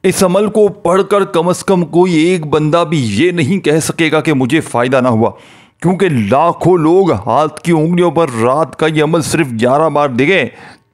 इस अमल को पढ़कर कम से कम कोई एक बंदा भी ये नहीं कह सकेगा कि मुझे फ़ायदा ना हुआ, क्योंकि लाखों लोग हाथ की उंगलियों पर रात का ये अमल सिर्फ 11 बार देंगे।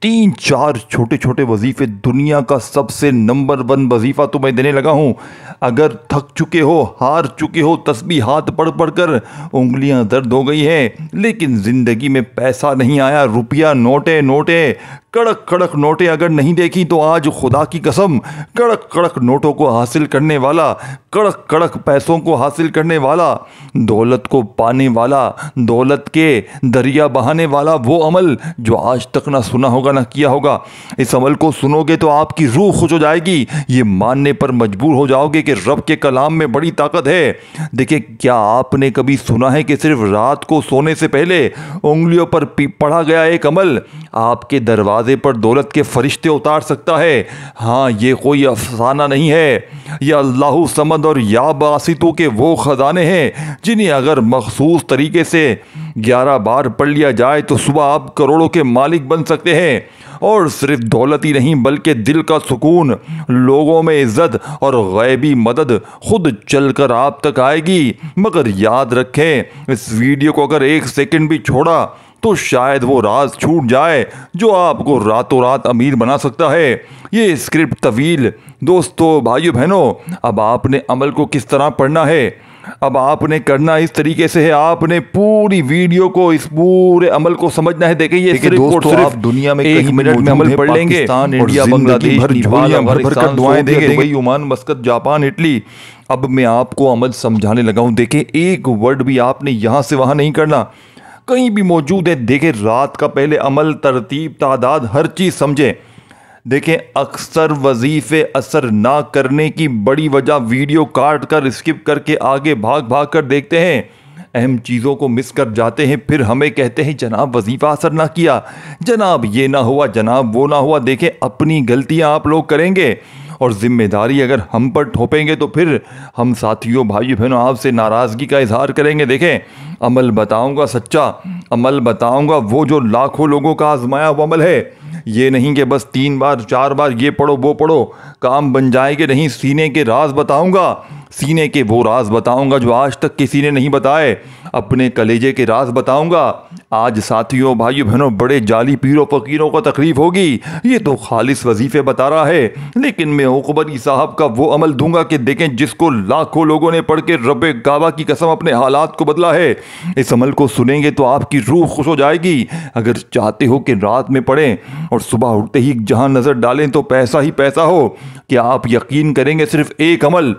3-4 छोटे छोटे वजीफे, दुनिया का सबसे नंबर 1 वजीफ़ा तो मैं देने लगा हूँ। अगर थक चुके हो, हार चुके हो, तस्बीह हाथ पढ़ पढ़ कर उंगलियां दर्द हो गई हैं, लेकिन ज़िंदगी में पैसा नहीं आया, रुपया नोटे नोटे, कड़क कड़क नोटें अगर नहीं देखी तो आज खुदा की कसम कड़क कड़क नोटों को हासिल करने वाला, कड़क कड़क पैसों को हासिल करने वाला, दौलत को पाने वाला, दौलत के दरिया बहाने वाला वो अमल जो आज तक ना सुना होगा ना किया होगा। इस अमल को सुनोगे तो आपकी रूह खुश हो जाएगी, ये मानने पर मजबूर हो जाओगे कि रब के कलाम में बड़ी ताकत है। देखिए, क्या आपने कभी सुना है कि सिर्फ रात को सोने से पहले उंगलियों पर पढ़ा गया एक अमल आपके दरवाजे पर दौलत के फरिश्ते उतार सकता है? हाँ, ये कोई अफसाना नहीं है, यह अल्लाह समद और या बासितों के वो ख़जाने हैं जिन्हें अगर मखसूस तरीके से 11 बार पढ़ लिया जाए तो सुबह आप करोड़ों के मालिक बन सकते हैं। और सिर्फ दौलत ही नहीं बल्कि दिल का सुकून, लोगों में इज्जत और गैबी मदद खुद चलकर आप तक आएगी। मगर याद रखें, इस वीडियो को अगर 1 सेकंड भी छोड़ा तो शायद वो राज छूट जाए जो आपको रातों रात अमीर बना सकता है। ये स्क्रिप्ट तवील, दोस्तों, भाइयों बहनों, अब आपने अमल को किस तरह पढ़ना है, अब आपने करना इस तरीके से है, आपने पूरी वीडियो को, इस पूरे अमल को समझना है। देखिए, ये सिर्फ दोस्तों, आप दुनिया में 1 मिनट में अमल पढ़ लेंगे, इंडिया, बांग्लादेश, भर कर दुआएं देंगे, दुबई, ओमान, मस्कत, जापान, इटली। अब मैं आपको अमल समझाने लगा हूं। देखिए, एक वर्ड भी आपने यहां से वहां नहीं करना, कहीं भी मौजूद है। देखें, रात का पहले अमल, तरतीब, तादाद, हर चीज़ समझें। देखें, अक्सर वजीफ़े असर ना करने की बड़ी वजह वीडियो काट कर, स्किप करके, आगे भाग भाग कर देखते हैं, अहम चीज़ों को मिस कर जाते हैं। फिर हमें कहते हैं जनाब वजीफ़ा असर ना किया, जनाब ये ना हुआ, जनाब वो ना हुआ। देखें, अपनी गलतियां आप लोग करेंगे और ज़िम्मेदारी अगर हम पर थोपेंगे तो फिर हम साथियों, भाइयों बहनों, आपसे नाराज़गी का इजहार करेंगे। देखें, अमल बताऊंगा सच्चा, अमल बताऊंगा वो जो लाखों लोगों का आजमाया हुआ अमल है। ये नहीं कि बस 3 बार 4 बार ये पढ़ो वो पढ़ो काम बन जाएंगे, नहीं। सीने के राज बताऊंगा, सीने के वो राज बताऊंगा जो आज तक किसी ने नहीं बताए, अपने कलेजे के राज बताऊंगा। आज साथियों, भाइयों बहनों, बड़े जाली पीरों फकीरों को तकलीफ होगी, ये तो खालिस वजीफे बता रहा है, लेकिन मैं उकबरी साहब का वो अमल दूंगा कि देखें जिसको लाखों लोगों ने पढ़ के रब्बे काबा की कसम अपने हालात को बदला है। इस अमल को सुनेंगे तो आपकी रूह खुश हो जाएगी। अगर चाहते हो कि रात में पढ़ें और सुबह उठते ही जहां नजर डालें तो पैसा ही पैसा हो, क्या आप यकीन करेंगे, सिर्फ एक अमल,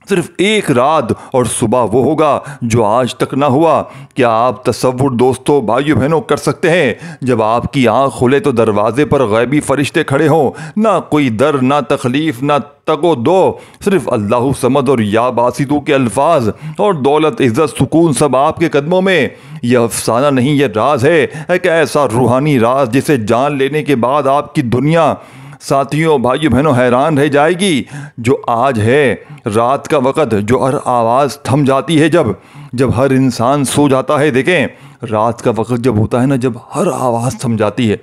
सिर्फ एक रात और सुबह वो होगा जो आज तक ना हुआ। क्या आप तसव्वुर, दोस्तों, भाइयों बहनों, कर सकते हैं जब आपकी आंख खुले तो दरवाजे पर गैबी फरिश्ते खड़े हों, ना कोई दर, ना तकलीफ, ना तको दो, सिर्फ अल्लाह समद और या बासितू के अल्फाज, और दौलत, इज्जत, सुकून सब आपके कदमों में। यह अफसाना नहीं, यह राज है, एक ऐसा रूहानी राज जिसे जान लेने के बाद आपकी दुनिया, साथियों, भाइयों बहनों, हैरान रह जाएगी। जो आज है रात का वक़्त, जो हर आवाज़ थम जाती है, जब हर इंसान सो जाता है। देखें, रात का वक़्त जब होता है ना, जब हर आवाज़ थम जाती है,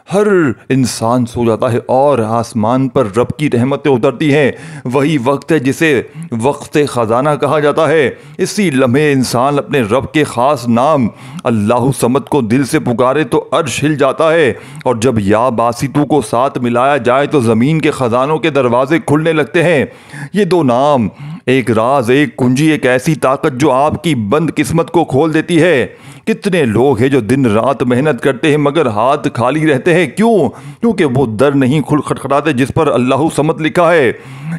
हर इंसान सो जाता है और आसमान पर रब की रहमतें उतरती हैं, वही वक्त है जिसे वक्त ख़जाना कहा जाता है। इसी लम्हे इंसान अपने रब के ख़ास नाम अल्लाह समद को दिल से पुकारे तो अर्श हिल जाता है, और जब या बासितू को साथ मिलाया जाए तो ज़मीन के ख़जानों के दरवाजे खुलने लगते हैं। ये 2 नाम, एक राज, एक कुंजी, एक ऐसी ताकत जो आपकी बंद किस्मत को खोल देती है। कितने लोग हैं जो दिन रात मेहनत करते हैं मगर हाथ खाली रहते हैं, क्यों? क्योंकि वो दर नहीं खुल खटखटाते जिस पर अल्लाह समद लिखा है।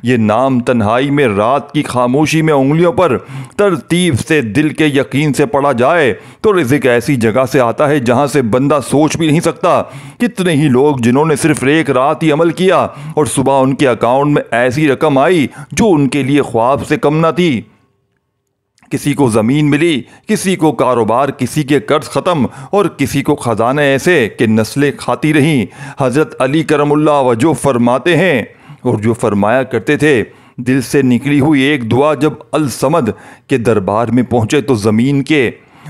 ये नाम तन्हाई में, रात की खामोशी में, उंगलियों पर तरतीब से, दिल के यकीन से पढ़ा जाए तो रिज़्क ऐसी जगह से आता है जहां से बंदा सोच भी नहीं सकता। कितने ही लोग जिन्होंने सिर्फ एक रात ही अमल किया और सुबह उनके अकाउंट में ऐसी रकम आई जो उनके लिए ख्वाब से कम ना थी। किसी को ज़मीन मिली, किसी को कारोबार, किसी के कर्ज ख़त्म और किसी को ख़जाने ऐसे कि नस्लें खाती रहीं। हज़रत अली करमुल्लाह वजह फरमाते हैं, और जो फरमाया करते थे, दिल से निकली हुई एक दुआ जब अल समद के दरबार में पहुँचे तो ज़मीन के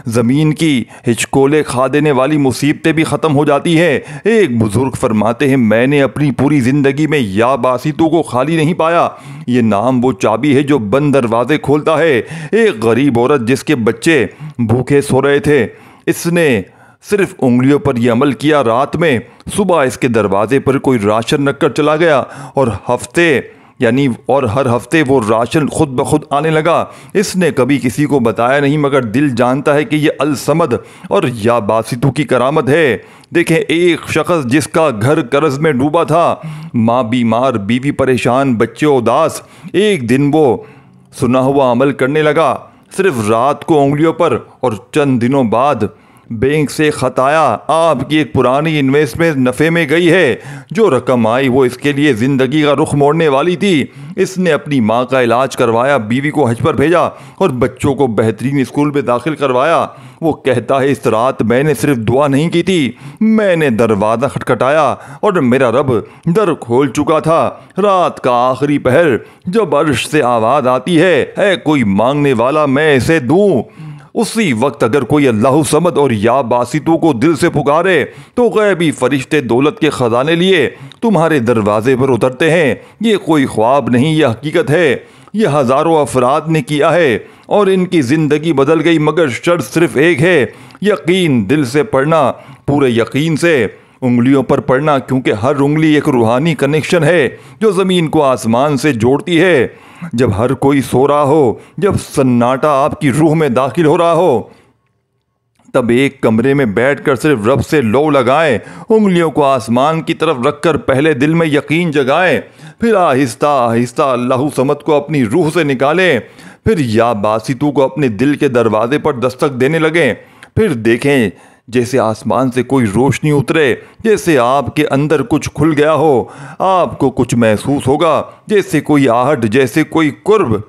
ज़मीन की हिचकोले खा देने वाली मुसीबतें भी ख़त्म हो जाती हैं। एक बुज़ुर्ग फरमाते हैं, मैंने अपनी पूरी ज़िंदगी में या बासितों को खाली नहीं पाया। ये नाम वो चाबी है जो बंद दरवाजे खोलता है। एक गरीब औरत जिसके बच्चे भूखे सो रहे थे, इसने सिर्फ उंगलियों पर यह अमल किया। रात में सुबह इसके दरवाजे पर कोई राशन रखकर चला गया और हर हफ्ते वो राशन खुद ब खुद आने लगा। इसने कभी किसी को बताया नहीं, मगर दिल जानता है कि ये अल समद और या बासितों की करामत है। देखें, एक शख्स जिसका घर कर्ज में डूबा था, माँ बीमार, बीवी परेशान, बच्चे उदास, एक दिन वो सुना हुआ अमल करने लगा। सिर्फ रात को उंगलियों पर, और चंद दिनों बाद बैंक से खत आया, आपकी एक पुरानी इन्वेस्टमेंट नफ़े में गई है। जो रकम आई वो इसके लिए ज़िंदगी का रुख मोड़ने वाली थी। इसने अपनी माँ का इलाज करवाया, बीवी को हज पर भेजा और बच्चों को बेहतरीन स्कूल में दाखिल करवाया। वो कहता है, इस रात मैंने सिर्फ दुआ नहीं की थी, मैंने दरवाज़ा खटखटाया और मेरा रब दर खोल चुका था। रात का आखिरी पहर जब अर्श से आवाज़ आती है कोई मांगने वाला, मैं इसे दूँ। उसी वक्त अगर कोई अल्लाह समद और या बासितों को दिल से पुकारे तो गैबी फरिश्ते दौलत के ख़जाने लिए तुम्हारे दरवाजे पर उतरते हैं। ये कोई ख्वाब नहीं, यह हकीकत है। यह हज़ारों अफराद ने किया है और इनकी ज़िंदगी बदल गई, मगर शर्त सिर्फ एक है, यकीन। दिल से पढ़ना, पूरे यकीन से, उंगलियों पर पढ़ना, क्योंकि हर उंगली एक रूहानी कनेक्शन है जो ज़मीन को आसमान से जोड़ती है। जब हर कोई सो रहा हो, जब सन्नाटा आपकी रूह में दाखिल हो रहा हो, तब एक कमरे में बैठकर सिर्फ रब से लो लगाएं। उंगलियों को आसमान की तरफ रखकर पहले दिल में यकीन जगाएं, फिर आहिस्ता आहिस्ता अल्लाह समद को अपनी रूह से निकालें, फिर या बासितों को अपने दिल के दरवाजे पर दस्तक देने लगें। फिर देखें जैसे आसमान से कोई रोशनी उतरे, जैसे आपके अंदर कुछ खुल गया हो। आपको कुछ महसूस होगा, जैसे कोई आहट, जैसे कोई कुर्ब,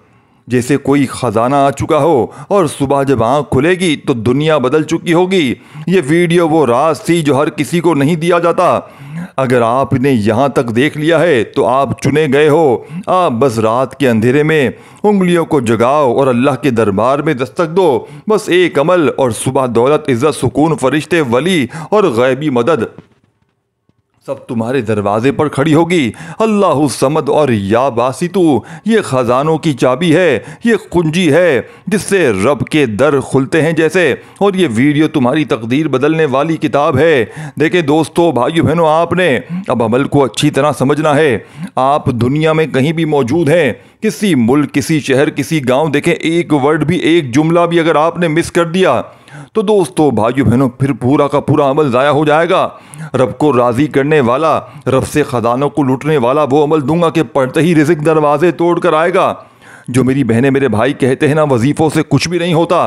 जैसे कोई ख़जाना आ चुका हो। और सुबह जब आँख खुलेगी तो दुनिया बदल चुकी होगी। ये वीडियो वो राज थी जो हर किसी को नहीं दिया जाता। अगर आपने यहाँ तक देख लिया है तो आप चुने गए हो। आप बस रात के अंधेरे में उंगलियों को जगाओ और अल्लाह के दरबार में दस्तक दो। बस एक अमल, और सुबह दौलत, इज़्ज़त, सुकून, फरिश्ते, वली और गैबी मदद सब तुम्हारे दरवाजे पर खड़ी होगी। अल्लाह समद और या बासितू ये ख़जानों की चाबी है, ये कुंजी है जिससे रब के दर खुलते हैं जैसे। और ये वीडियो तुम्हारी तकदीर बदलने वाली किताब है। देखें दोस्तों, भाइयों बहनों, आपने अब अमल को अच्छी तरह समझना है। आप दुनिया में कहीं भी मौजूद हैं, किसी मुल्क, किसी शहर, किसी गाँव, देखें एक वर्ड भी, एक जुमला भी अगर आपने मिस कर दिया तो दोस्तों, भाइयों बहनों, फिर पूरा का पूरा अमल ज़ाया हो जाएगा। रब को राज़ी करने वाला, रब से ख़जानों को लूटने वाला वो अमल दूंगा कि पढ़ते ही रिज़्क़ दरवाजे तोड़ कर आएगा। जो मेरी बहनें, मेरे भाई कहते हैं ना, वजीफ़ों से कुछ भी नहीं होता।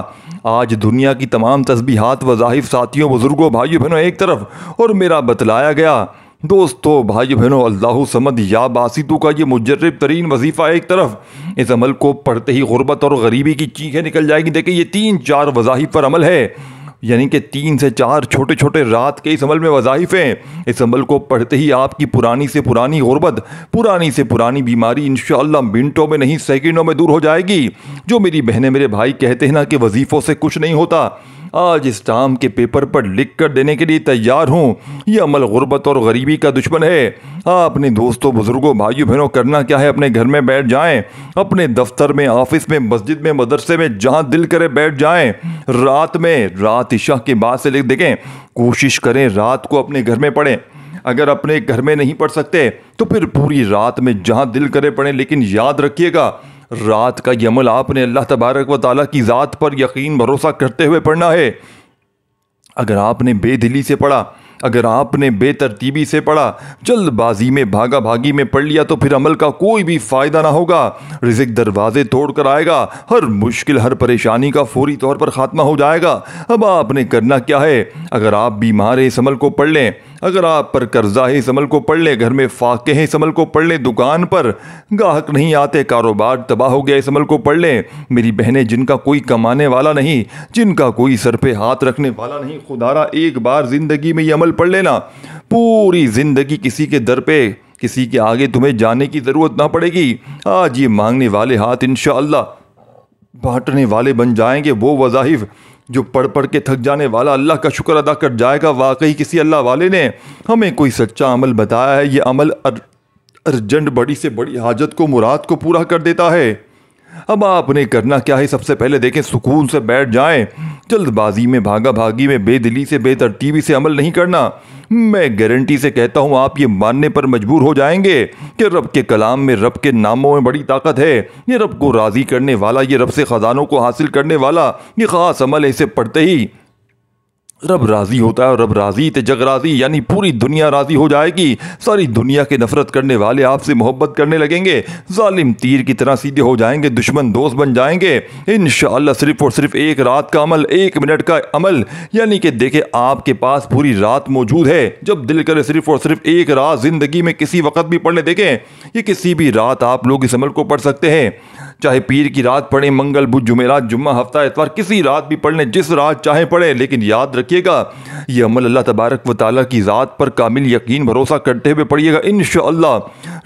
आज दुनिया की तमाम तस्बीहात, वज़ाइफ, साथियों, बुज़ुर्गों, भाइयों बहनों एक तरफ, और मेरा बतलाया गया दोस्तों, भाइयों बहनों, अल्लाह समद या बासितों का ये मुजर्रब तरीन वजीफ़ा एक तरफ। इस अमल को पढ़ते ही गुर्बत और गरीबी की चीखें निकल जाएगी। देखिए, ये 3-4 वज़ाइफ पर अमल है, यानी कि 3 से 4 छोटे छोटे रात के इस अमल में वज़ाइफ हैं। इस अमल को पढ़ते ही आपकी पुरानी से पुरानी गुर्बत, पुरानी से पुरानी बीमारी इंशाअल्लाह मिनटों में नहीं, सेकंडों में दूर हो जाएगी। जो मेरी बहनें, मेरे भाई कहते हैं ना कि वजीफ़ों से कुछ नहीं होता, आज इस टाम के पेपर पर लिख कर देने के लिए तैयार हूँ। ये अमल गुर्बत और गरीबी का दुश्मन है। आपने दोस्तों, बुजुर्गों, भाइयों बहनों करना क्या है, अपने घर में बैठ जाएं, अपने दफ्तर में, ऑफिस में, मस्जिद में, मदरसे में, जहाँ दिल करे बैठ जाएं। रात इशा के बाद से लिख देखें, कोशिश करें रात को अपने घर में पढ़ें। अगर अपने घर में नहीं पढ़ सकते तो फिर पूरी रात में जहाँ दिल करे पढ़ें। लेकिन याद रखिएगा, रात का ये अमल आपने अल्लाह तबारक व ताला की ज़ात पर यकीन भरोसा करते हुए पढ़ना है। अगर आपने बेदिली से पढ़ा, अगर आपने बेतरतीबी से पढ़ा, जल्दबाजी में, भागा भागी में पढ़ लिया, तो फिर अमल का कोई भी फ़ायदा ना होगा। रिज़्क़ दरवाजे तोड़ कर आएगा, हर मुश्किल, हर परेशानी का फौरी तौर पर ख़ात्मा हो जाएगा। अब आपने करना क्या है, अगर आप बीमार हैं इस अमल को पढ़ लें, अगर आप पर कर्जा है इस अमल को पढ़ लें, घर में फाके हैं इस अमल को पढ़ लें, दुकान पर गाहक नहीं आते, कारोबार तबाह हो गया, इस अमल को पढ़ लें। मेरी बहनें, जिनका कोई कमाने वाला नहीं, जिनका कोई सर पे हाथ रखने वाला नहीं, खुदारा एक बार ज़िंदगी में ये अमल पढ़ लेना, पूरी ज़िंदगी किसी के दर पे, किसी के आगे तुम्हें जाने की ज़रूरत ना पड़ेगी। आज ये मांगने वाले हाथ इंशाअल्लाह बांटने वाले बन जाएंगे। वो वज़ाइफ जो पढ़ पढ़ के थक जाने वाला अल्लाह का शुक्र अदा कर जाएगा। वाकई किसी अल्लाह वाले ने हमें कोई सच्चा अमल बताया है। ये अमल अर्जेंट बड़ी से बड़ी हाजत को, मुराद को पूरा कर देता है। अब आपने करना क्या है, सबसे पहले देखें, सुकून से बैठ जाएं। जल्दबाजी में, भागा भागी में, बेदिली से, बेतरतीबी से अमल नहीं करना। मैं गारंटी से कहता हूं आप ये मानने पर मजबूर हो जाएंगे कि रब के कलाम में, रब के नामों में बड़ी ताकत है। ये रब को राज़ी करने वाला, ये रब से ख़जानों को हासिल करने वाला ये ख़ास अमल है। इसे पढ़ते ही रब राज़ी होता है, और रब राज़ी ते जग राज़ी, यानी पूरी दुनिया राज़ी हो जाएगी। सारी दुनिया के नफरत करने वाले आपसे मोहब्बत करने लगेंगे। जालिम तीर की तरह सीधे हो जाएंगे, दुश्मन दोस्त बन जाएंगे इंशाअल्लाह। सिर्फ और सिर्फ एक रात का अमल, 1 मिनट का अमल, यानी कि देखे आपके पास पूरी रात मौजूद है। जब दिल करे सिर्फ और सिर्फ एक रात ज़िंदगी में किसी वक्त भी पढ़ ले। देखें, ये किसी भी रात आप लोग इस अमल को पढ़ सकते हैं। चाहे पीर की रात पढ़ें, मंगल, बुध, जुमेरात, जुम्मा, हफ्ता, इतवार, किसी रात भी पढ़ लें, जिस रात चाहे पढ़ें। लेकिन याद रखिएगा, ये अमल अल्लाह तबारक व तआला की ज़ात पर कामिल यकीन भरोसा करते हुए पढ़िएगा। इंशाअल्लाह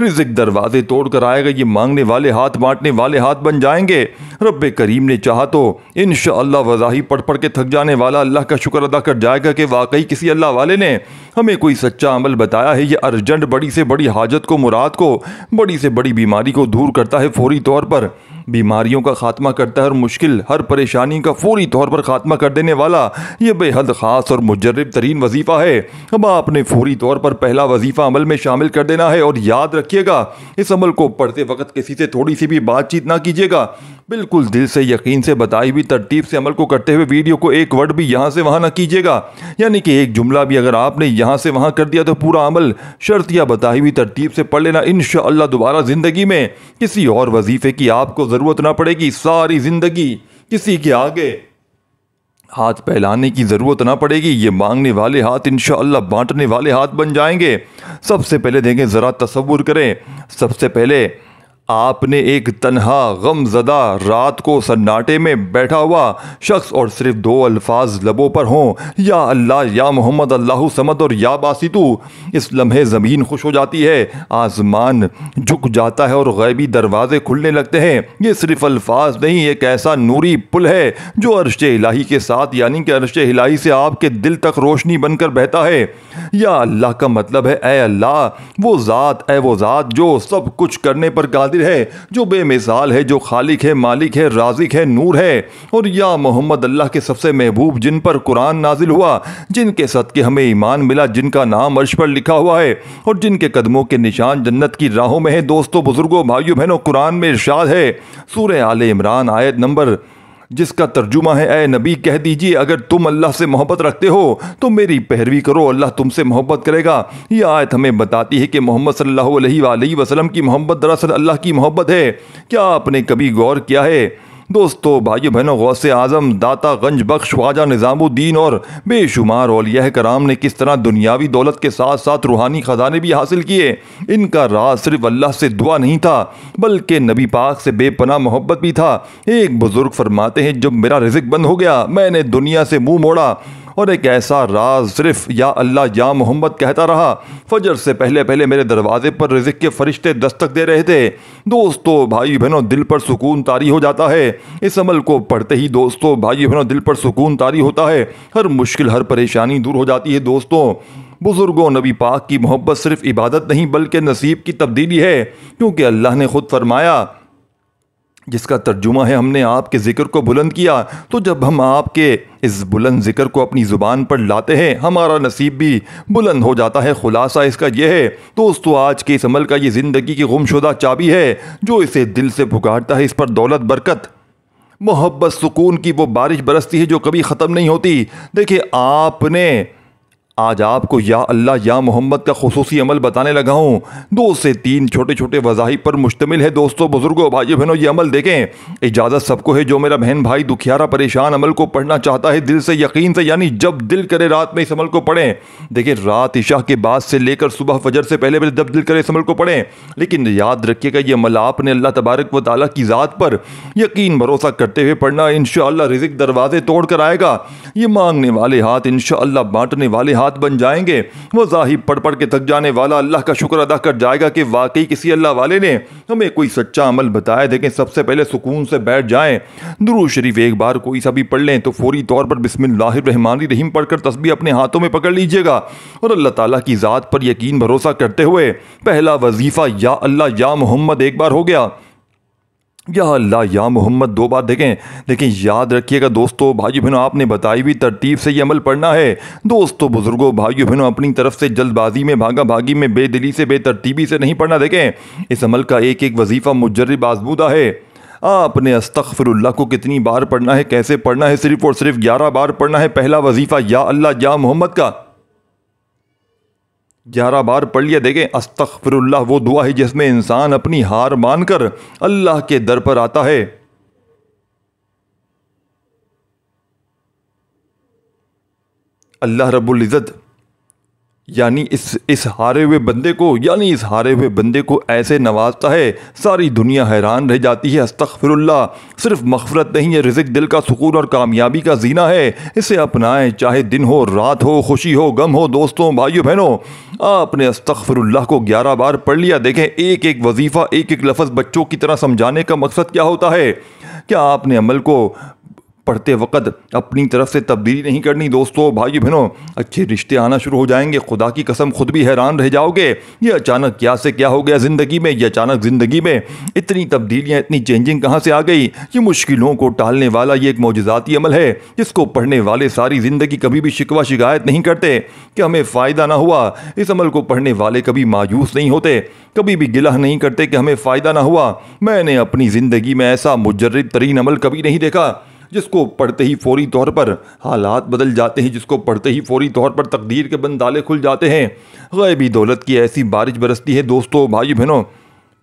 रिज़्क़ दरवाजे तोड़ कर आएगा। ये मांगने वाले हाथ, बांटने वाले हाथ बन जाएंगे। रब्बे करीम ने चाहा तो इंशाअल्लाह वज़ाही पढ़ पढ़ के थक जाने वाला अल्लाह का शुक्र अदा कर जाएगा कि वाकई किसी अल्लाह वाले ने हमें कोई सच्चा अमल बताया है। ये अर्जेंट बड़ी से बड़ी हाजत को, मुराद को, बड़ी से बड़ी बीमारी को दूर करता है फौरी तौर पर। बीमारियों का खात्मा करता है, हर मुश्किल, हर परेशानी का फौरी तौर पर खात्मा कर देने वाला ये बेहद ख़ास और मुजर्रब तरीन वजीफ़ा है। अब आपने फौरी तौर पर पहला वजीफ़ा अमल में शामिल कर देना है। और याद रखिएगा, इस अमल को पढ़ते वक्त किसी से थोड़ी सी भी बातचीत ना कीजिएगा। बिल्कुल दिल से, यकीन से, बताई हुई तरतीब से अमल को करते हुए वीडियो को एक वर्ड भी यहाँ से वहाँ ना कीजिएगा। यानी कि एक जुमला भी अगर आपने यहाँ से वहाँ कर दिया तो पूरा अमल शर्त या बताई हुई तरतीब से पढ़ लेना। इंशाअल्लाह दोबारा ज़िंदगी में किसी और वजीफ़े की आपको ज़रूरत ना पड़ेगी। सारी ज़िंदगी किसी के आगे हाथ फैलाने की ज़रूरत ना पड़ेगी। ये मांगने वाले हाथ इंशाअल्लाह बांटने वाले हाथ बन जाएंगे। सबसे पहले देखें, ज़रा तसव्वुर करें, सबसे पहले आपने एक तन्हा गमज़दा रात को सन्नाटे में बैठा हुआ शख्स और सिर्फ 2 अल्फाज लबों पर हों, या अल्लाह, या मोहम्मद, अल्लाहु समद और या बासितू। इस लम्हे ज़मीन खुश हो जाती है, आसमान झुक जाता है और गैबी दरवाजे खुलने लगते हैं। ये सिर्फ अल्फाज नहीं, एक ऐसा नूरी पुल है जो अर्श इलाही के साथ, यानी कि अर्श इलाही से आपके दिल तक रोशनी बनकर बहता है। या अल्लाह का मतलब है ए अल्लाह, वो ज़ात, ए वो ज़ात जो सब कुछ करने पर कादिर है, जो बेमिसाल है, जो खालिक है, मालिक है, राज़िक है, नूर है। और या मोहम्मद, अल्लाह के सबसे महबूब जिन पर कुरान नाजिल हुआ, जिनके सदके हमें ईमान मिला, जिनका नाम अर्श पर लिखा हुआ है और जिनके कदमों के निशान जन्नत की राहों में है। दोस्तों, बुजुर्गों, भाइयों बहनों, कुरान में इरशाद है, सूरह आले इमरान आयत नंबर, जिसका तर्जुमा है, ए नबी कह दीजिए, अगर तुम अल्लाह से मोहब्बत रखते हो तो मेरी पैरवी करो, अल्लाह तुमसे मोहब्बत करेगा। यह आयत हमें बताती है कि मोहम्मद सल्लल्लाहु अलैहि वसल्लम की मोहब्बत दरअसल अल्लाह की मोहब्बत है। क्या आपने कभी गौर किया है दोस्तों, भाइयों बहनों, गौसे आज़म, दाता गंज बख्श, ख्वाजा निज़ामुद्दीन और बेशुमार औलिया कराम ने किस तरह दुनियावी दौलत के साथ साथ रूहानी ख़जाने भी हासिल किए। इनका राज सिर्फ अल्लाह से दुआ नहीं था, बल्कि नबी पाक से बेपनाह मोहब्बत भी था। एक बुज़ुर्ग फरमाते हैं, जब मेरा रिज़्क़ बंद हो गया, मैंने दुनिया से मुँह मोड़ा और एक ऐसा राज सिर्फ या अल्लाह, या मोहम्मद कहता रहा। फजर से पहले पहले मेरे दरवाजे पर रिज़्क़ के फरिश्ते दस्तक दे रहे थे। दोस्तों, भाई बहनों, दिल पर सुकून तारी हो जाता है। इस अमल को पढ़ते ही दोस्तों, भाई बहनों, दिल पर सुकून तारी होता है। हर मुश्किल, हर परेशानी दूर हो जाती है। दोस्तों बुज़ुर्गों, नबी पाक की मोहब्बत सिर्फ इबादत नहीं बल्कि नसीब की तब्दीली है, क्योंकि अल्लाह ने खुद फरमाया, जिसका तर्जुमा है, हमने आपके ज़िक्र को बुलंद किया, तो जब हम आपके इस बुलंद ज़िक्र को अपनी ज़ुबान पर लाते हैं, हमारा नसीब भी बुलंद हो जाता है। खुलासा इसका यह है दोस्तों, आज के इस अमल का ये ज़िंदगी की गुमशुदा चाबी है जो इसे दिल से पुकारता है। इस पर दौलत, बरकत, मोहब्बत, सुकून की वो बारिश बरसती है जो कभी ख़त्म नहीं होती। देखिए, आपने आज आपको या अल्लाह, या मोहम्मद का खुसूसी अमल बताने लगा हूँ। 2 से 3 छोटे छोटे वज़ाइफ पर मुश्तमिल है। दोस्तों बुज़ुर्गों, भाइयों बहनों, ये अमल देखें, इजाज़त सबको है। जो मेरा बहन भाई दुखियारा परेशान अमल को पढ़ना चाहता है दिल से, यकीन से, यानी जब दिल करे रात में इस अमल को पढ़ें। देखिए, रात इशा के बाद से लेकर सुबह फजर से पहले पहले जब दिल करे इस अमल को पढ़ें। लेकिन याद रखिएगा, ये अमल आपने अल्लाह तबारक व तआला की ज़ात पर यकीन भरोसा करते हुए पढ़ना। इंशाअल्लाह रिज़्क़ दरवाजे तोड़ कर आएगा। ये मांगने वाले हाथ इंशाअल्लाह बांटने वाले हाथ हाथ बन जाएंगे। वज़ाहिब पढ़ पढ़ के थक जाने वाला अल्लाह का शुक्र अदा कर जाएगा कि वाकई किसी अल्लाह वाले ने हमें कोई सच्चा अमल बताया। देखें, सबसे पहले सुकून से बैठ जाएं, दुरूद शरीफ एक बार कोई सा भी पढ़ लें तो फौरी तौर पर बिस्मिल्लाहिर्रहमानिर्रहीम पढ़कर तस्बीह अपने हाथों में पकड़ लीजिएगा और अल्लाह ताला की ज़ात पर यकीन भरोसा करते हुए पहला वजीफ़ा या अल्लाह या मोहम्मद एक बार हो गया, या अल्लाह या मोहम्मद दो बार देखें याद रखिएगा दोस्तों, भाइयों बहनों, आपने बताई हुई तरतीब से ये अमल पढ़ना है। दोस्तों, बुजुर्गों, भाइयों बहनों, अपनी तरफ से जल्दबाजी में, भागा भागी में, बेदिली से, बेतरतीबी से नहीं पढ़ना। देखें, इस अमल का एक एक वजीफ़ा मुजर्रब आज़मूदा है। आपने अस्तग़फिरुल्लाह को कितनी बार पढ़ना है, कैसे पढ़ना है? सिर्फ और सिर्फ 11 बार पढ़ना है। पहला वजीफ़ा या अल्लाह या मोहम्मद का 11 बार पढ़ लिया। देखें, अस्तग़फिरुल्लाह वो दुआ है जिसमें इंसान अपनी हार मानकर अल्लाह के दर पर आता है। अल्लाह रब्बुल इज़्ज़त यानी इस हारे हुए बंदे को ऐसे नवाजता है, सारी दुनिया हैरान रह जाती है। अस्तग़फिरुल्लाह सिर्फ मग़फ़िरत नहीं है, रिज़्क़, दिल का सुकून और कामयाबी का ज़ीना है। इसे अपनाएं, चाहे दिन हो, रात हो, खुशी हो, गम हो। दोस्तों, भाइयों बहनों, आपने अस्तग़फिरुल्लाह को 11 बार पढ़ लिया। देखें, एक एक वजीफ़ा, एक एक लफ्ज़ बच्चों की तरह समझाने का मकसद क्या होता है? क्या आपने अमल को पढ़ते वक़्त अपनी तरफ से तब्दीली नहीं करनी? दोस्तों, भाइयों बहनों, अच्छे रिश्ते आना शुरू हो जाएंगे। खुदा की कसम खुद भी हैरान रह जाओगे, ये अचानक क्या से क्या हो गया ज़िंदगी में। ये अचानक ज़िंदगी में इतनी तब्दीलियाँ, इतनी चेंजिंग कहाँ से आ गई? ये मुश्किलों को टालने वाला ये एक मौजज़ाती अमल है जिसको पढ़ने वाले सारी ज़िंदगी कभी भी शिकवा शिकायत नहीं करते कि हमें फ़ायदा ना हुआ। इस अमल को पढ़ने वाले कभी मायूस नहीं होते, कभी भी गिला नहीं करते कि हमें फ़ायदा ना हुआ। मैंने अपनी ज़िंदगी में ऐसा मुजर्रब तरीन अमल कभी नहीं देखा जिसको पढ़ते ही फौरी तौर पर हालात बदल जाते हैं, जिसको पढ़ते ही फौरी तौर पर तकदीर के बंद ताले खुल जाते हैं। गैबी दौलत की ऐसी बारिश बरसती है दोस्तों, भाइयों बहनों,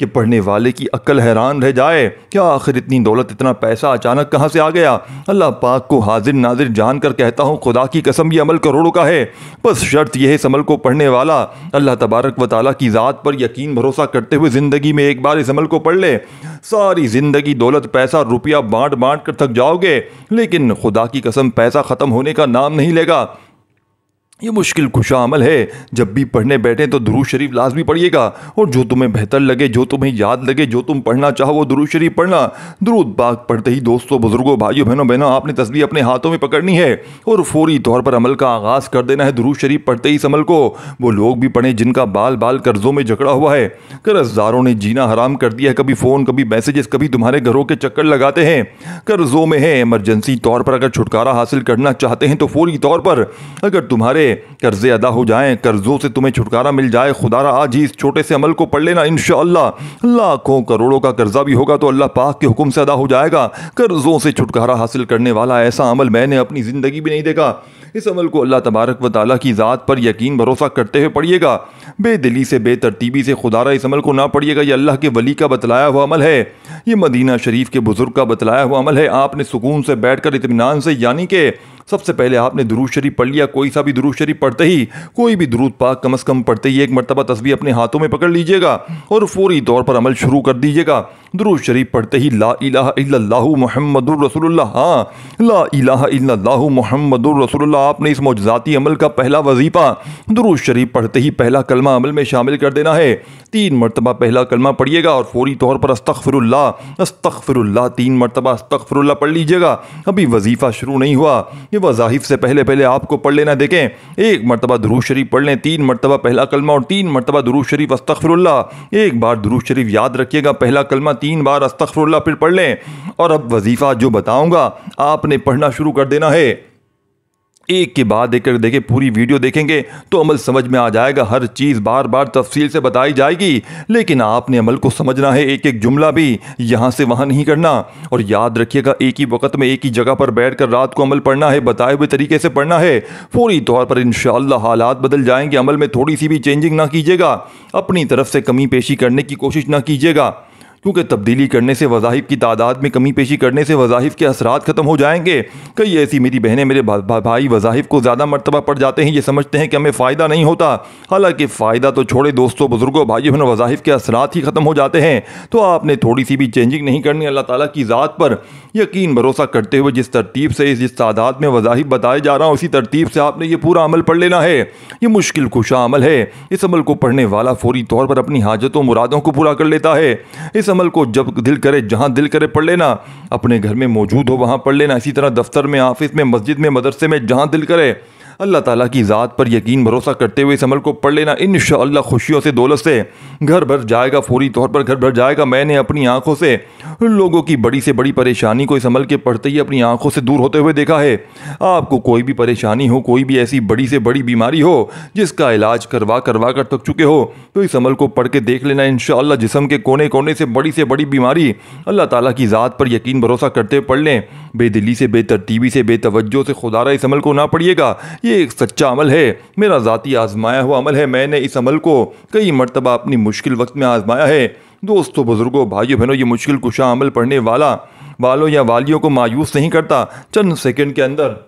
कि पढ़ने वाले की अक्ल हैरान रह जाए। क्या आखिर इतनी दौलत, इतना पैसा अचानक कहाँ से आ गया? अल्लाह पाक को हाजिर नाजिर जान कर कहता हूँ, खुदा की कसम ये अमल करोड़ों का है। बस शर्त यह है, इस अमल को पढ़ने वाला अल्लाह तबारक व तआला की ज़ात पर यकीन भरोसा करते हुए ज़िंदगी में एक बार इस अमल को पढ़ ले। सारी ज़िंदगी दौलत, पैसा, रुपया बांट बांट कर थक जाओगे, लेकिन खुदा की कसम पैसा ख़त्म होने का नाम नहीं लेगा। ये मुश्किल कुशा अमल है। जब भी पढ़ने बैठे तो दुरूद शरीफ लाजमी पढ़िएगा और जो तुम्हें बेहतर लगे, जो तुम्हें याद लगे, जो तुम पढ़ना चाहो वो दुरूद शरीफ पढ़ना। दुरूद पाक पढ़ते ही दोस्तों, बुजुर्गों, भाइयों बहनों, आपने तस्बीह अपने हाथों में पकड़नी है और फौरी तौर पर अमल का आगाज़ कर देना है। दुरूद शरीफ पढ़ते ही इस अमल को वो लोग भी पढ़ें जिनका बाल बाल कर्जों में जकड़ा हुआ है, कर्जदारों ने जीना हराम कर दिया है। कभी फ़ोन, कभी मैसेजेस, कभी तुम्हारे घरों के चक्कर लगाते हैं, कर्जों में है। इमरजेंसी तौर पर अगर छुटकारा हासिल करना चाहते हैं तो फौरी तौर पर अगर तुम्हारे कर्जे अदा हो जाएं, कर्जों से तुम्हें छुटकारा मिल जाए, खुदारा आज ही इस छोटे से अमल को पढ़ लेना। इंशाअल्लाह लाखों करोड़ों का कर्जा भी होगा तो अल्लाह पाक के हुक्म से अदा हो जाएगा। कर्जों से छुटकारा हासिल करने वाला ऐसा अमल मैंने अपनी ज़िंदगी में नहीं देखा। इस अमल को अल्लाह तबारक व तआला की ज़ात पर यकीन भरोसा करते हुए पढ़िएगा, बेदिली से, बेतरतीबी से। खुदारा इस अमल को ना पढ़िएगा। ये अल्लाह के वली का बतलाया हुआ अमल है, ये मदीना शरीफ के बुजुर्ग का बतलाया हुआ अमल है। आपने सुकून से बैठकर इत्मीनान से, यानी कि सबसे पहले आपने दुरूद शरीफ पढ़ लिया। कोई सा भी दुरूद शरीफ पढ़ते ही, कोई भी दुरूद पाक कम से कम पढ़ते ही एक मरतबा तस्बीह अपने हाथों में पकड़ लीजिएगा और फौरी तौर पर अमल शुरू कर दीजिएगा। दुरूद शरीफ पढ़ते ही ला इलाहा इल्लल्लाहु मुहम्मदुर रसूलुल्लाह, हाँ, ला इलाहा इल्लल्लाहु मुहम्मदुर रसूलुल्लाह। आपने इस मौजज़ाती अमल का पहला वजीफ़ा दुरूद शरीफ पढ़ते ही पहला कलमा अमल में शामिल कर देना है। 3 मरतबा पहला कलमा पढ़िएगा और फौरी तौर पर अस्तग़फिरुल्लाह अस्तग़फिरुल्लाह 3 मरतबा अस्तग़फिरुल्लाह पढ़ लीजिएगा। अभी वजीफ़ा शुरू नहीं हुआ, ये वज़ाइफ से पहले पहले आपको पढ़ लेना। देखें, 1 मरतबा दुरूद शरीफ पढ़ लें, 3 मरतबा पहला कलमा और 3 मरतबा दुरूद शरीफ अस्तग़फिरुल्लाह। एक बार दुरूद शरीफ याद रखिएगा, पहला कलमा 3 बार अस्तग़फिरुल्लाह फिर पढ़ लें और अब वजीफ़ा जो बताऊंगा आपने पढ़ना शुरू कर देना है। एक के बाद एक देखें, पूरी वीडियो देखेंगे तो अमल समझ में आ जाएगा। हर चीज़ बार बार तफसील से बताई जाएगी, लेकिन आपने अमल को समझना है। एक एक जुमला भी यहाँ से वहाँ नहीं करना। और याद रखिएगा, एक ही वक्त में एक ही जगह पर बैठकर रात को अमल पढ़ना है, बताए हुए तरीके से पढ़ना है। फौरी तौर पर इंशाअल्लाह हालात बदल जाएंगे। अमल में थोड़ी सी भी चेंजिंग ना कीजिएगा, अपनी तरफ से कमी पेशी करने की कोशिश ना कीजिएगा। क्योंकि तब्दीली करने से वज़ाइफ की तादाद में कमी पेशी करने से वज़ाइफ के असरात ख़त्म हो जाएंगे। कई ऐसी मेरी बहनें, मेरे भाई वज़ाइफ को ज़्यादा मरतबा पड़ जाते हैं, ये समझते हैं कि हमें फ़ायदा नहीं होता। हालांकि फ़ायदा तो छोड़े दोस्तों, बुज़ुर्गों, भाइयों बहनों, वज़ाइफ के असरात ही ख़त्म हो जाते हैं। तो आपने थोड़ी सी भी चेंजिंग नहीं करनी, अल्लाह ताला की ज़ात पर यकीन भरोसा करते हुए जिस तरतीब से जिस तादाद में वज़ाइफ बताए जा रहा हूँ उसी तरतीब से आपने ये पूरा अमल पढ़ लेना है। ये मुश्किल कुशा अमल है। इस अमल को पढ़ने वाला फौरी तौर पर अपनी हाजतों मुरादों को पूरा कर लेता है। इस अमल को जब दिल करे, जहां दिल करे पढ़ लेना। अपने घर में मौजूद हो वहां पढ़ लेना, इसी तरह दफ्तर में, ऑफिस में, मस्जिद में, मदरसे में, जहां दिल करे अल्लाह ताला की ज़ात पर यकीन भरोसा करते हुए इस अमल को पढ़ लेना। इंशाअल्लाह खुशियों से, दौलत से घर भर जाएगा, फौरी तौर पर घर भर जाएगा। मैंने अपनी आंखों से लोगों की बड़ी से बड़ी परेशानी को इस अमल के पढ़ते ही अपनी आंखों से दूर होते हुए देखा है। आपको कोई भी परेशानी हो, कोई भी ऐसी बड़ी से बड़ी बीमारी हो जिसका इलाज करवा कर थक चुके हो, तो इस अमल को पढ़ के देख लेना। इंशाअल्लाह जिस्म के कोने कोने से बड़ी बीमारी अल्लाह ताला की ज़ात पर यकीन भरोसा करते हुए पढ़ लें। बेदिली से, बेतरतीबी से, बेतवज्जो से खुदारा इस अमल को ना पढ़िएगा। ये एक सच्चा अमल है, मेरा ज़ाती आजमाया हुआ अमल है। मैंने इस अमल को कई मरतबा अपनी मुश्किल वक्त में आजमाया है। दोस्तों, बुजुर्गों, भाइयों बहनों, ये मुश्किल कुशा अमल पढ़ने वालों या वालियों को मायूस नहीं करता। चंद सेकंड के अंदर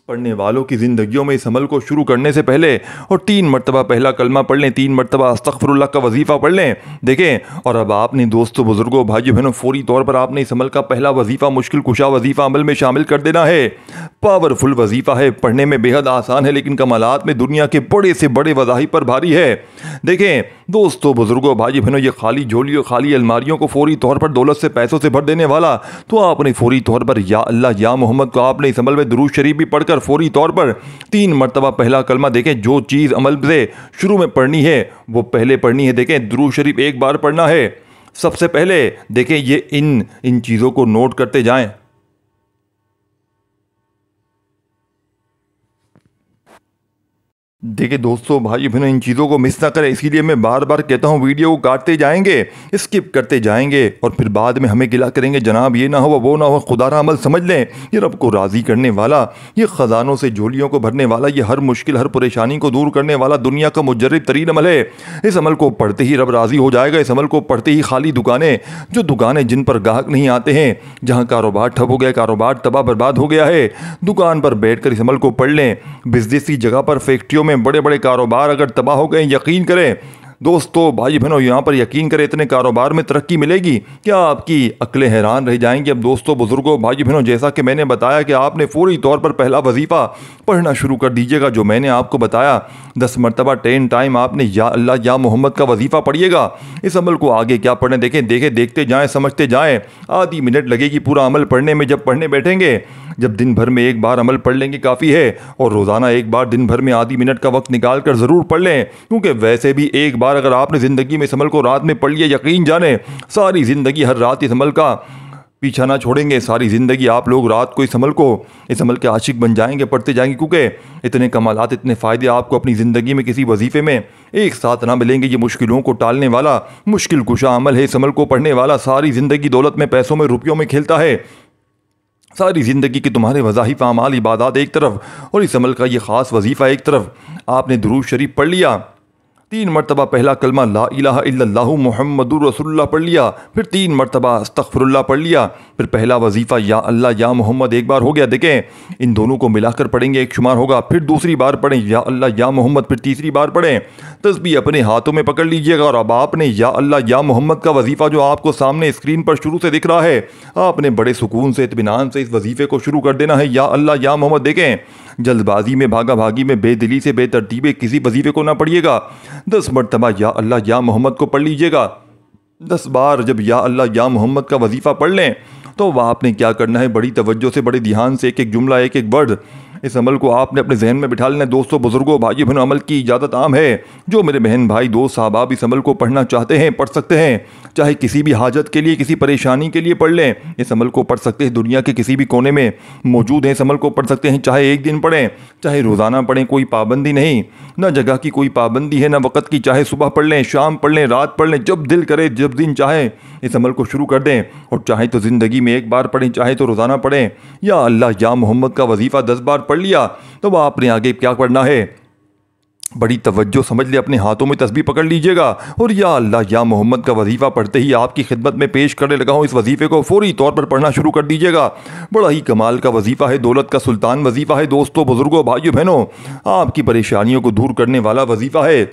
पढ़ने वालों की ज़िंदगियों में इस अमल को शुरू करने से पहले और 3 मरतबा पहला कलमा पढ़ लें, 3 मरतबा अस्तग़फिरुल्लाह का वजीफ़ा पढ़ लें। देखें, और अब आपने दोस्तों, बुजुर्गों, भाइयों बहनों, फौरी तौर पर आपने इस अमल का पहला वजीफ़ा, मुश्किल कुशा वजीफ़ा अमल में शामिल कर देना है। पावरफुल वजीफ़ा है, पढ़ने में बेहद आसान है, लेकिन कमालात में दुनिया के बड़े से बड़े वज़ाइफ पर भारी है। देखें दोस्तों, बुजुर्गों, भाइयों बहनों, ये खाली झोलियों, खाली अलमारियों को फौरी तौर पर दौलत से, पैसों से भर देने वाला, तो आपने फौरी तौर पर या अल्लाह या मोहम्मद को आपने इस अमल में दुरूद शरीफ भी पढ़कर फौरी तौर पर 3 मरतबा पहला कलमा, देखें जो चीज़ अमल से शुरू में पढ़नी है वो पहले पढ़नी है। देखें, दुरूद शरीफ एक बार पढ़ना है सबसे पहले। देखें, ये इन चीज़ों को नोट करते जाएं। देखिए दोस्तों, भाई बहनों, इन चीज़ों को मिस ना करें, इसीलिए मैं बार बार कहता हूँ वीडियो को काटते जाएंगे, स्किप करते जाएंगे और फिर बाद में हमें गिला करेंगे, जनाब ये ना हो, वो ना हो। खुदारा अमल समझ लें, ये रब को राज़ी करने वाला, ये ख़जानों से झोलियों को भरने वाला, ये हर मुश्किल, हर परेशानी को दूर करने वाला दुनिया का मुजर्रिब तरीन अमल है। इस अमल को पढ़ते ही रब राज़ी हो जाएगा। इस अमल को पढ़ते ही खाली दुकानें जिन पर ग्राहक नहीं आते हैं, जहाँ कारोबार ठप हो गया, कारोबार तबाह बर्बाद हो गया है, दुकान पर बैठ कर इस अमल को पढ़ लें। बिजनेस की जगह पर, फैक्ट्रियों में बड़े बड़े कारोबार अगर तबाह हो गए, यकीन करें दोस्तों, भाई बहनों, यहाँ पर यकीन करें, इतने कारोबार में तरक्की मिलेगी क्या आपकी अक्लें हैरान रह जाएंगी। अब दोस्तों, बुजुर्गों, भाई बहनों, जैसा कि मैंने बताया कि आपने फौरी तौर पर पहला वजीफ़ा पढ़ना शुरू कर दीजिएगा, जो मैंने आपको बताया 10 मरतबा 10 टाइम आपने या अल्लाह या मोहम्मद का वजीफ़ा पढ़िएगा। इस अमल को आगे क्या पढ़ने, देखते जाएँ, समझते जाएँ। आधी मिनट लगेगी पूरा अमल पढ़ने में। जब पढ़ने बैठेंगे, जब दिन भर में एक बार अमल पढ़ लेंगे काफ़ी है, और रोज़ाना एक बार दिन भर में आधी मिनट का वक्त निकाल कर ज़रूर पढ़ लें, क्योंकि वैसे भी एक बार अगर आपने ज़िंदगी में इस अमल को रात में पढ़ लिया, यकीन जाने सारी ज़िंदगी हर रात इस अमल का पीछा ना छोड़ेंगे। सारी ज़िंदगी आप लोग रात को इस अमल के आशिक बन जाएंगे, पढ़ते जाएंगे, क्योंकि इतने कमालात, इतने फ़ायदे आपको अपनी ज़िंदगी में किसी वजीफ़े में एक साथ ना मिलेंगे। ये मुश्किलों को टालने वाला, मुश्किल कुशा अमल है। इस अमल को पढ़ने वाला सारी ज़िंदगी दौलत में, पैसों में, रुपयों में खेलता है। सारी ज़िंदगी के तुम्हारे वज़ाइफ, आमाल, इबादात एक तरफ और इस अमल का ये ख़ास वजीफ़ा एक तरफ। आपने दुरूद शरीफ पढ़ लिया, 3 मरतबा पहला कलमा ला इलाहा इल्लल्लाहु मुहम्मदुर रसूलुल्लाह पढ़ लिया, फिर 3 मरतबा अस्तग़फिरुल्लाह पढ़ लिया, फिर पहला वजीफ़ा या अल्लाह या मोहम्मद एक बार हो गया। देखें, इन दोनों को मिलाकर पढ़ेंगे, एक शुमार होगा। फिर दूसरी बार पढ़ें या अल्लाह या मोहम्मद, फिर तीसरी बार पढ़ें। तस्बीह अपने हाथों में पकड़ लीजिएगा और अब आपने या अल्लाह या मोहम्मद का वजीफ़ा जो आपको सामने स्क्रीन पर शुरू से दिख रहा है, आपने बड़े सुकून से, इत्मीनान से इस वजीफ़े को शुरू कर देना है। या अल्लाह या मोहम्मद। देखें, जल्दबाजी में, भागा भागी में, बेदिली से, बेतरतीबे किसी वजीफ़े को ना पढ़िएगा। 10 मरतबा या अल्लाह या मोहम्मद को पढ़ लीजिएगा। 10 बार जब या अल्लाह या मोहम्मद का वजीफ़ा पढ़ लें, तो वह आपने क्या करना है, बड़ी तवज्जो से, बड़े ध्यान से, एक एक जुमला, एक एक वर्ड, इस अमल को आपने अपने जहन में बिठा लेना है। दोस्तों, बुजुर्गों, भाइयों बहनों, अमल की इजाज़त आम है। जो मेरे बहन भाई दोस्त साहबाब इस अमल को पढ़ना चाहते हैं, पढ़ सकते हैं। चाहे किसी भी हाजत के लिए, किसी परेशानी के लिए पढ़ लें, इस अमल को पढ़ सकते हैं। दुनिया के किसी भी कोने में मौजूद हैं, इस अमल को पढ़ सकते हैं। चाहे एक दिन पढ़ें, चाहे रोज़ाना पढ़ें, कोई पाबंदी नहीं, ना जगह की कोई पाबंदी है, ना वक़्त की। चाहे सुबह पढ़ लें, शाम पढ़ लें, रात पढ़ लें, जब दिल करे, जब दिन चाहे इस अमल को शुरू कर दें। और चाहे तो ज़िंदगी में एक बार पढ़ें, चाहे तो रोज़ाना पढ़ें। या अल्लाह या मोहम्मद का वजीफ़ा 10 बार पढ़ लिया, तो आपने आगे क्या पढ़ना है, बड़ी तवज्जो समझ ले, अपने हाथों में तस्बीह पकड़ लीजिएगा और या अल्लाह या मोहम्मद का वजीफ़ा पढ़ते ही आपकी खिदमत में पेश करने लगा हूँ। इस वजीफ़े को फौरी तौर पर पढ़ना शुरू कर दीजिएगा। बड़ा ही कमाल का वजीफ़ा है, दौलत का सुल्तान वजीफ़ा है दोस्तों, बुजुर्गों, भाइयों, बहनों, आपकी परेशानियों को दूर करने वाला वजीफ़ा है,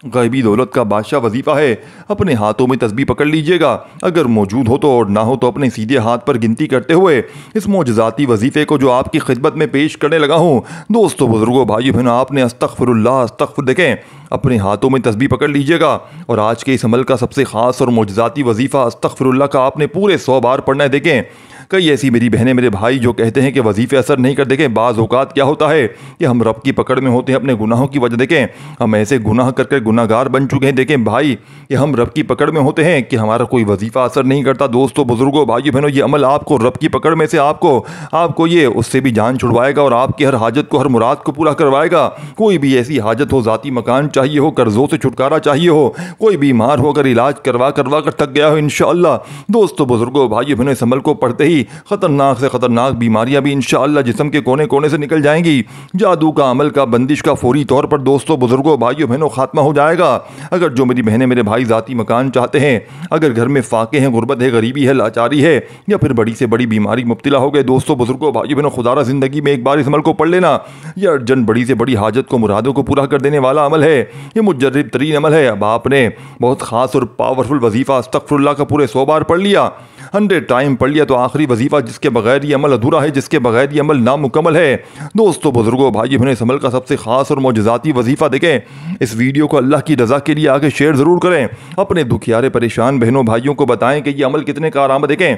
गैबी दौलत का बादशाह वजीफ़ा है। अपने हाथों में तस्बीह पकड़ लीजिएगा, अगर मौजूद हो तो, और ना हो तो अपने सीधे हाथ पर गिनती करते हुए इस मौजज़ाती वजीफ़े को जो आपकी खिदमत में पेश करने लगा हूँ दोस्तों, बुजुर्गों, भाइयों, बहनों, आपने अस्तग़फिरुल्लाह अस्तग़फिर देखें, अपने हाथों में तस्बीह पकड़ लीजिएगा और आज के इस अमल का सबसे ख़ास और मौजज़ाती वजीफ़ा अस्तग़फिरुल्लाह का आपने पूरे 100 बार पढ़ना है। देखें, कई ऐसी मेरी बहनें, मेरे भाई जो कहते हैं कि वजीफ़े असर नहीं कर, देखें बाज़ औक़ात क्या होता है कि हम रब की पकड़ में होते हैं अपने गुनाहों की वजह। देखें, हम ऐसे गुनाह करके गुनाहगार बन चुके हैं, देखें भाई, कि हम रब की पकड़ में होते हैं कि हमारा कोई वजीफ़ा असर नहीं करता। दोस्तों, बुजुर्गों, भाइयों, बहनों, ये अमल आपको रब की पकड़ में से आपको ये उससे भी जान छुड़वाएगा और आपकी हर हाजत को, हर मुराद को पूरा करवाएगा। कोई भी ऐसी हाजत हो, ज़ाती मकान चाहिए हो, कर्ज़ों से छुटकारा चाहिए हो, कोई बीमार हो, अगर इलाज करवा कर थक गया हो, इंशाअल्लाह दोस्तों, बुजुर्गों, भाइयों, बहनों, इस अमल को पढ़ते ही खतरनाक से खतरनाक बीमारियां भी इंशाअल्लाह जिस्म के कोने कोने से निकल जाएंगी। जादू का, अमल का, बंदिश का फौरी तौर पर दोस्तों, बुजुर्गों, भाइयों, बहनों, खात्मा हो जाएगा। अगर जो मेरी बहनें, मेरे भाई ज़ाती मकान चाहते हैं, अगर घर में फाके हैं, गुर्बत है, गरीबी है, लाचारी है, या फिर बड़ी से बड़ी बीमारी मुब्तला हो गए, दोस्तों, बुजुर्गों, भाइयों, बहनों, खुदारा ज़िंदगी में एक बार इस अमल को पढ़ लेना। यह अर्जेंट बड़ी से बड़ी हाजत को, मुरादों को पूरा कर देने वाला अमल है। ये मुजर्रिब तरीन अमल है। अब आपने बहुत ख़ास और पावरफुल वजीफ़ा अस्तग़फिरुल्लाह का पूरे 100 बार पढ़ लिया, 100 टाइम पढ़ लिया, तो आखिरी वजीफ़ा जिसके बगैर ये अमल अधूरा है, जिसके बगैर ये अमल नामुकम्मल है। दोस्तों, बुजुर्गों, भाइयों, बहनों, इस अमल का सबसे ख़ास और मौजज़ाती वजीफ़ा देखें, इस वीडियो को अल्लाह की रज़ा के लिए आगे शेयर ज़रूर करें, अपने दुखियारे परेशान बहनों भाइयों को बताएं कि ये अमल कितने कारआमद। देखें,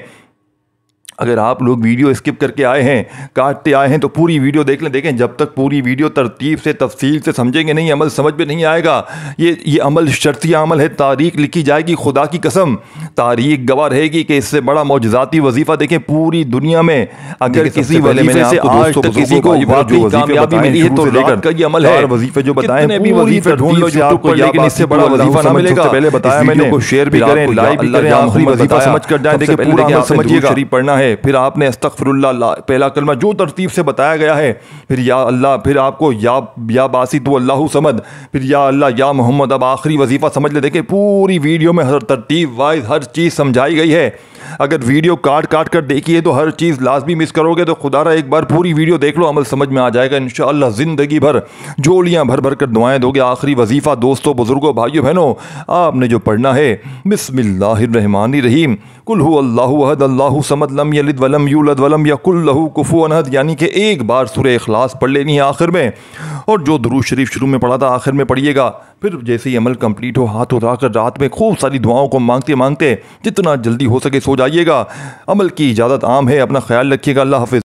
अगर आप लोग वीडियो स्किप करके आए हैं, काटते आए हैं, तो पूरी वीडियो देख लें। देखें, जब तक पूरी वीडियो तरतीब से, तफसील से समझेंगे नहीं, अमल समझ में नहीं आएगा। ये अमल शर्तिया अमल है, तारीख लिखी जाएगी, खुदा की कसम तारीख गवाह रहेगी कि इससे बड़ा मौजज़ाती वजीफ़ा देखें पूरी दुनिया में अगर किसी वजीफे से आज तक किसी को वाकई कामयाबी मिली है तो रात का ये अमल है। वजीफे जो बताएं भी वजीफे ढूंढ लो यूट्यूब पर, लेकिन इससे बड़ा वजीफा ना मिलेगा। पहले बताया मैंने, को शेयर भी करें, लाइक भी करें, आखिरी वजीफा समझ कर जाएं। देखिए, पूरा अमल समझिएगा, शरीफ पढ़ना है, फिर आपने अस्तग़फिरुल्लाह पहला कलमा जो तरतीब से बताया गया है, फिर या अल्लाह, फिर आपको या बासित अल्लाहु समद, फिर या अल्लाह या मोहम्मद। अब आखिरी वजीफा समझ ले। देखिए, पूरी वीडियो में हर तरतीब वाइज हर चीज़ समझाई गई है। अगर वीडियो काट कर देखिए तो हर चीज़ लाजमी मिस करोगे, तो खुदारा एक बार पूरी वीडियो देख लो, अमल समझ में आ जाएगा इंशाअल्लाह। ज़िंदगी भर झोलियाँ भर भर कर दुआएं दोगे। आखिरी वजीफ़ा दोस्तों, बुजुर्गों, भाइयों, बहनों, आपने जो पढ़ना है, बिस्मिल्लाहिर्रहमानिर्रहीम, कुल हु अल्लाहु अहद अल्लाहु समद लम यलिद वलम यूलद वलम यकुल लहू कुफुवन अहद, यानी कि एक बार सूरह इखलास पढ़ लेनी है आखिर में, और जो दुरूद शरीफ शुरू में पढ़ा था आखिर में पढ़िएगा। फिर जैसे ही अमल कंप्लीट हो, हाथ उठाकर रात में खूब सारी दुआओं को मांगते मांगते जितना जल्दी हो सके सो जाइएगा। अमल की इजाज़त आम है। अपना ख्याल रखिएगा। अल्लाह हाफ़िज़।